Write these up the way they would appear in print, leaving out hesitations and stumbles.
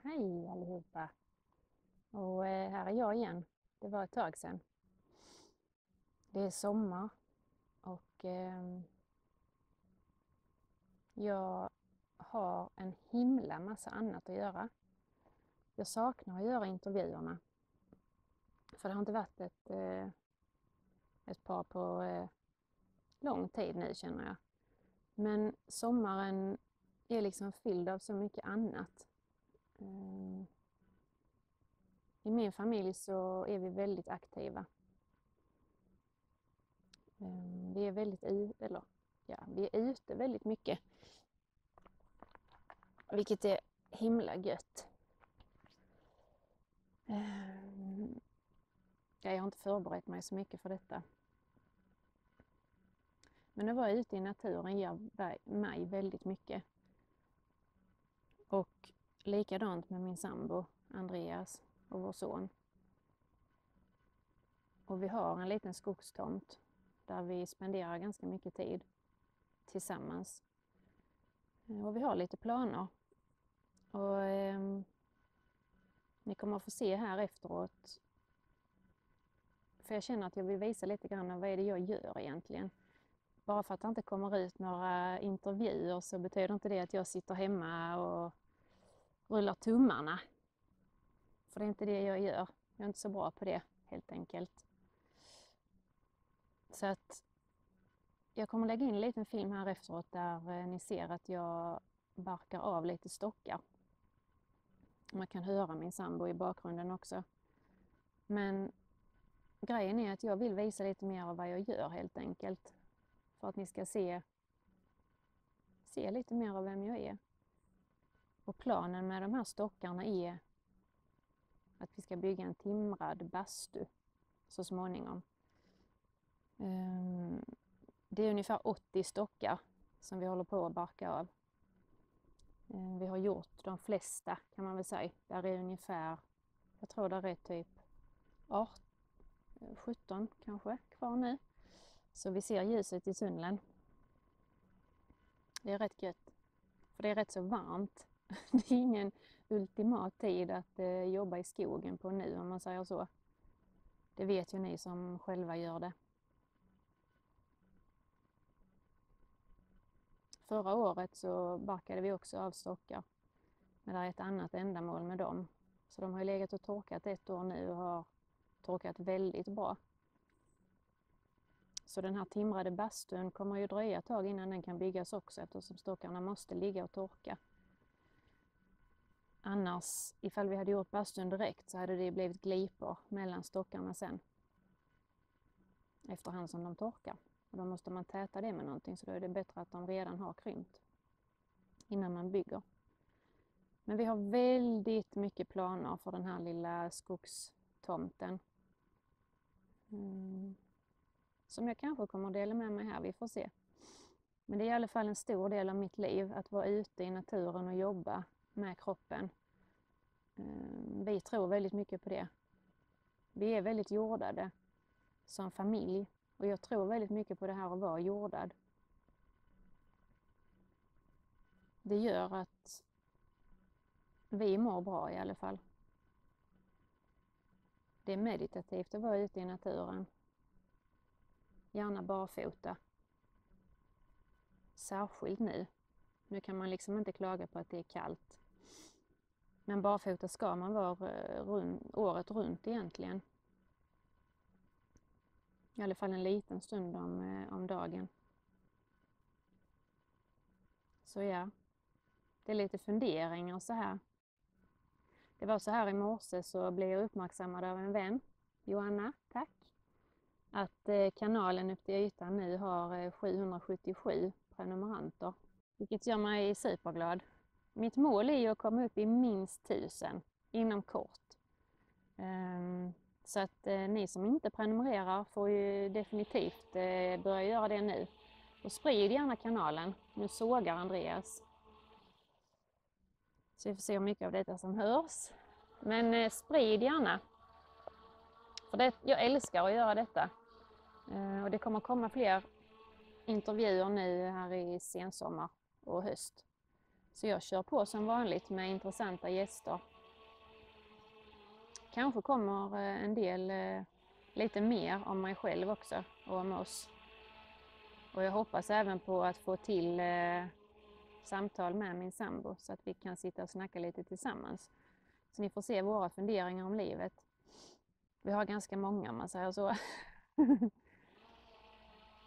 Hej allihopa! Och här är jag igen. Det var ett tag sedan. Det är sommar och jag har en himla massa annat att göra. Jag saknar att göra intervjuerna. För det har inte varit ett par på lång tid nu, känner jag. Men sommaren är liksom fylld av så mycket annat. I min familj så är vi väldigt aktiva. Vi är vi är ute väldigt mycket. Vilket är himla gött. Jag har inte förberett mig så mycket för detta. Men att vara ute i naturen ger mig väldigt mycket. Och likadant med min sambo Andreas och vår son. Och vi har en liten skogstomt där vi spenderar ganska mycket tid tillsammans. Och vi har lite planer. Och ni kommer att få se här efteråt. För jag känner att jag vill visa lite grann vad är det jag gör egentligen. Bara för att det inte kommer ut några intervjuer så betyder inte det att jag sitter hemma och rullar tummarna. För det är inte det jag gör. Jag är inte så bra på det helt enkelt. Så att jag kommer lägga in en liten film här efteråt där ni ser att jag barkar av lite stockar. Man kan höra min sambo i bakgrunden också. Men grejen är att jag vill visa lite mer av vad jag gör helt enkelt. För att ni ska se lite mer av vem jag är. Och planen med de här stockarna är att vi ska bygga en timrad bastu så småningom. Det är ungefär 80 stockar som vi håller på att barka av. Vi har gjort de flesta kan man väl säga. Där är ungefär, jag tror det är typ 17 kanske kvar nu. Så vi ser ljuset i tunneln. Det är rätt gött. För det är rätt så varmt. Det är ingen ultimat tid att jobba i skogen på nu om man säger så. Det vet ju ni som själva gör det. Förra året så barkade vi också av stockar. Men det är ett annat ändamål med dem. Så de har ju legat och torkat ett år nu och har torkat väldigt bra. Så den här timrade bastun kommer ju dröja ett tag innan den kan byggas också eftersom stockarna måste ligga och torka. Annars, ifall vi hade gjort bastun direkt så hade det blivit glipor mellan stockarna sen. Efterhand som de torkar. Och då måste man täta det med någonting så då är det bättre att de redan har krympt innan man bygger. Men vi har väldigt mycket planer för den här lilla skogstomten. Som jag kanske kommer att dela med mig här, vi får se. Men det är i alla fall en stor del av mitt liv att vara ute i naturen och jobba med kroppen. Vi tror väldigt mycket på det. Vi är väldigt jordade som familj och jag tror väldigt mycket på det här att vara jordad. Det gör att vi mår bra i alla fall. Det är meditativt att vara ute i naturen. Gärna barfota. Särskilt nu. Nu kan man liksom inte klaga på att det är kallt. Men barfota ska man vara året runt egentligen. I alla fall en liten stund om dagen. Så ja, det är lite funderingar så här. Det var så här i morse så blev jag uppmärksammad av en vän, Johanna, tack. Att kanalen Upp till ytan nu har 777 prenumeranter. Vilket gör mig superglad. Mitt mål är ju att komma upp i minst 1000 inom kort. Så att ni som inte prenumererar får ju definitivt börja göra det nu. Och sprid gärna kanalen. Nu sågar Andreas. Så vi får se hur mycket av detta som hörs. Men sprid gärna. För jag älskar att göra detta. Och det kommer komma fler intervjuer nu här i sensommar och höst. Så jag kör på som vanligt med intressanta gäster kanske kommer en del lite mer om mig själv också och om oss. Och jag hoppas även på att få till samtal med min sambo så att vi kan sitta och snacka lite tillsammans. Så ni får se våra funderingar om livet. Vi har ganska många om man säger så.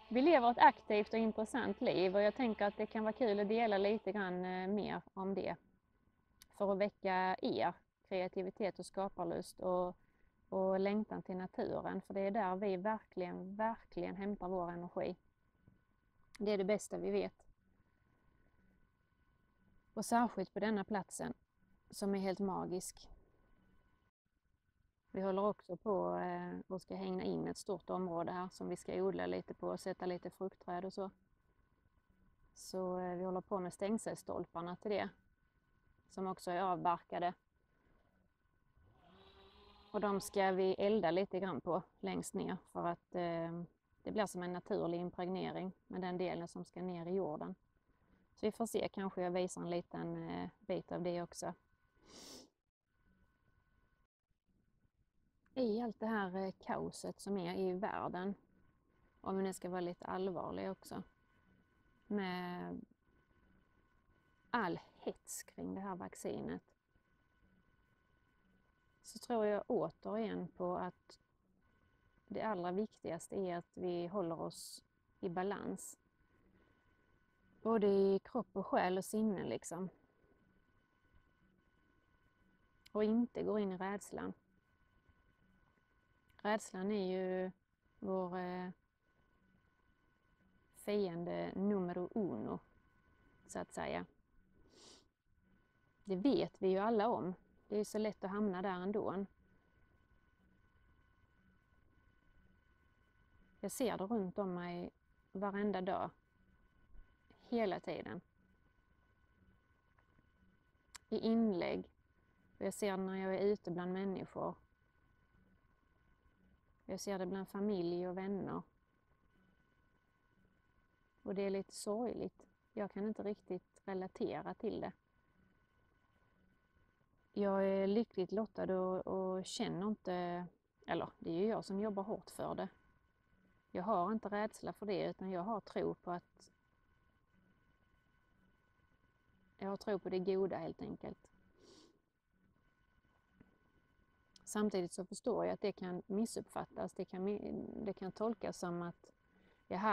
Vi lever ett aktivt och intressant liv och jag tänker att det kan vara kul att dela lite grann mer om det. För att väcka er kreativitet och skaparlust och längtan till naturen. För det är där vi verkligen hämtar vår energi. Det är det bästa vi vet. Och särskilt på denna platsen som är helt magisk. Vi håller också på och ska hänga in ett stort område här som vi ska odla lite på och sätta lite fruktträd och så. Så vi håller på med stängselstolparna till det. Som också är avbarkade. Och de ska vi elda lite grann på längst ner för att det blir som en naturlig impregnering med den delen som ska ner i jorden. Så vi får se, kanske jag visar en liten bit av det också. I allt det här kaoset som är i världen, om vi nu ska vara lite allvarliga också, med all hets kring det här vaccinet, så tror jag återigen på att det allra viktigaste är att vi håller oss i balans. Både i kropp och själ och sinne liksom. Och inte går in i rädslan. Rädslan är ju vår fiende numero uno, så att säga. Det vet vi ju alla om. Det är så lätt att hamna där ändå. Jag ser det runt om mig varenda dag. Hela tiden. I inlägg. Och jag ser det när jag är ute bland människor. Jag ser det bland familj och vänner. Och det är lite sorgligt. Jag kan inte riktigt relatera till det. Jag är lyckligt lottad och känner inte, eller det är ju jag som jobbar hårt för det. Jag har inte rädsla för det utan jag har tro på det goda helt enkelt. Samtidigt så förstår jag att det kan missuppfattas. Det kan tolkas som att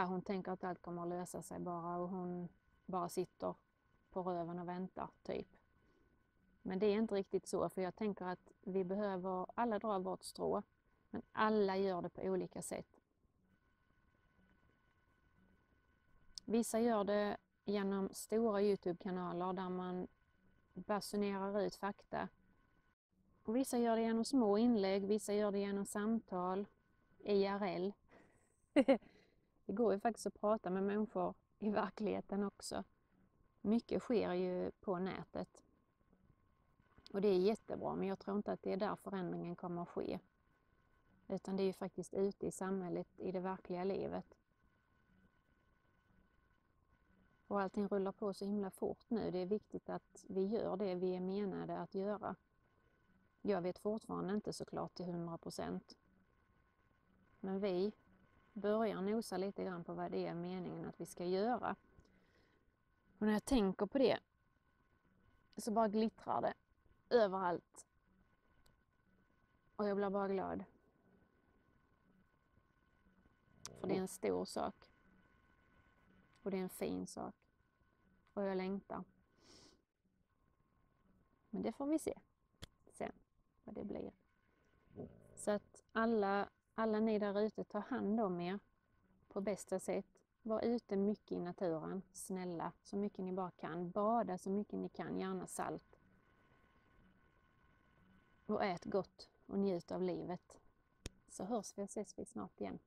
hon tänker att allt kommer att lösa sig bara och hon bara sitter på röven och väntar typ. Men det är inte riktigt så, för jag tänker att vi behöver alla dra vårt strå, men alla gör det på olika sätt. Vissa gör det genom stora YouTube-kanaler där man basunerar ut fakta. Och vissa gör det genom små inlägg, vissa gör det genom samtal, IRL. Det går ju faktiskt att prata med människor i verkligheten också. Mycket sker ju på nätet. Och det är jättebra, men jag tror inte att det är där förändringen kommer att ske. Utan det är ju faktiskt ute i samhället, i det verkliga livet. Och allting rullar på så himla fort nu. Det är viktigt att vi gör det vi är menade att göra. Jag vet fortfarande inte såklart till 100%. Men vi börjar nosa lite grann på vad det är meningen att vi ska göra. Och när jag tänker på det så bara glittrar det överallt. Och jag blir bara glad. För det är en stor sak. Och det är en fin sak. Och jag längtar. Men det får vi se sen vad det blir. Så att alla ni där ute, tar hand om er på bästa sätt. Var ute mycket i naturen, snälla, så mycket ni bara kan. Bada så mycket ni kan, gärna salt. Och ät gott och njut av livet. Så hörs vi och ses vi snart igen.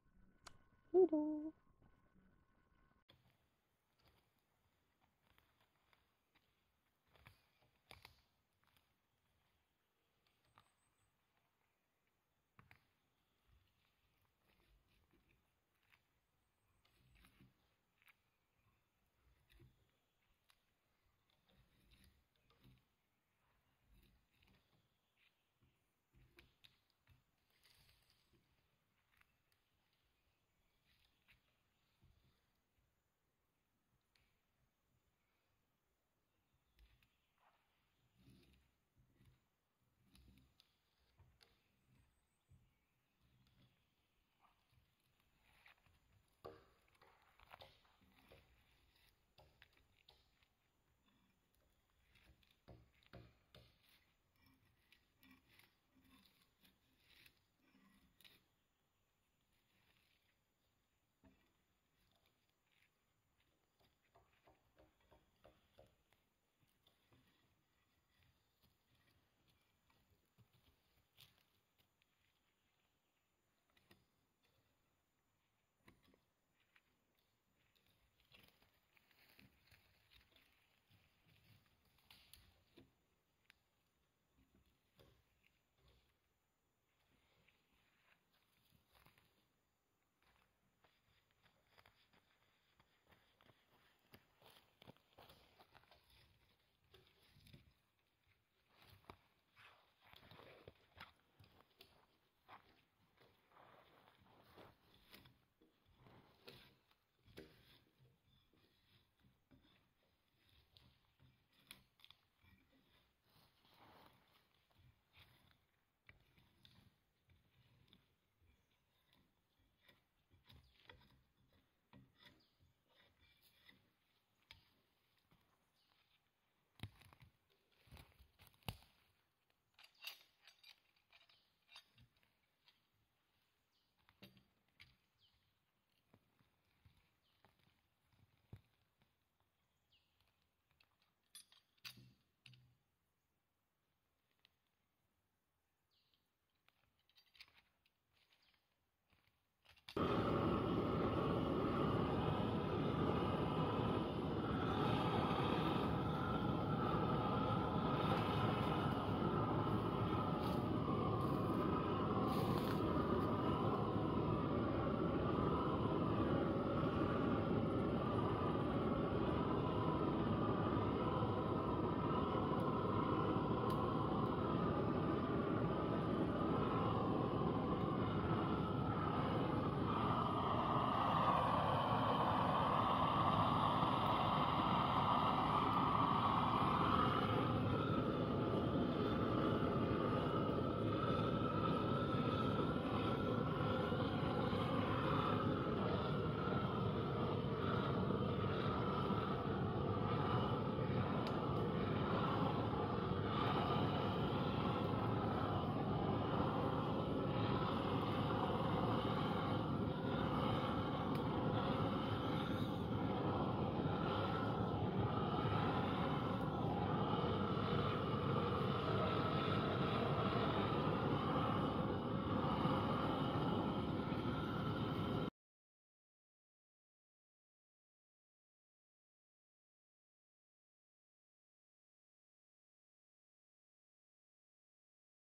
Hejdå!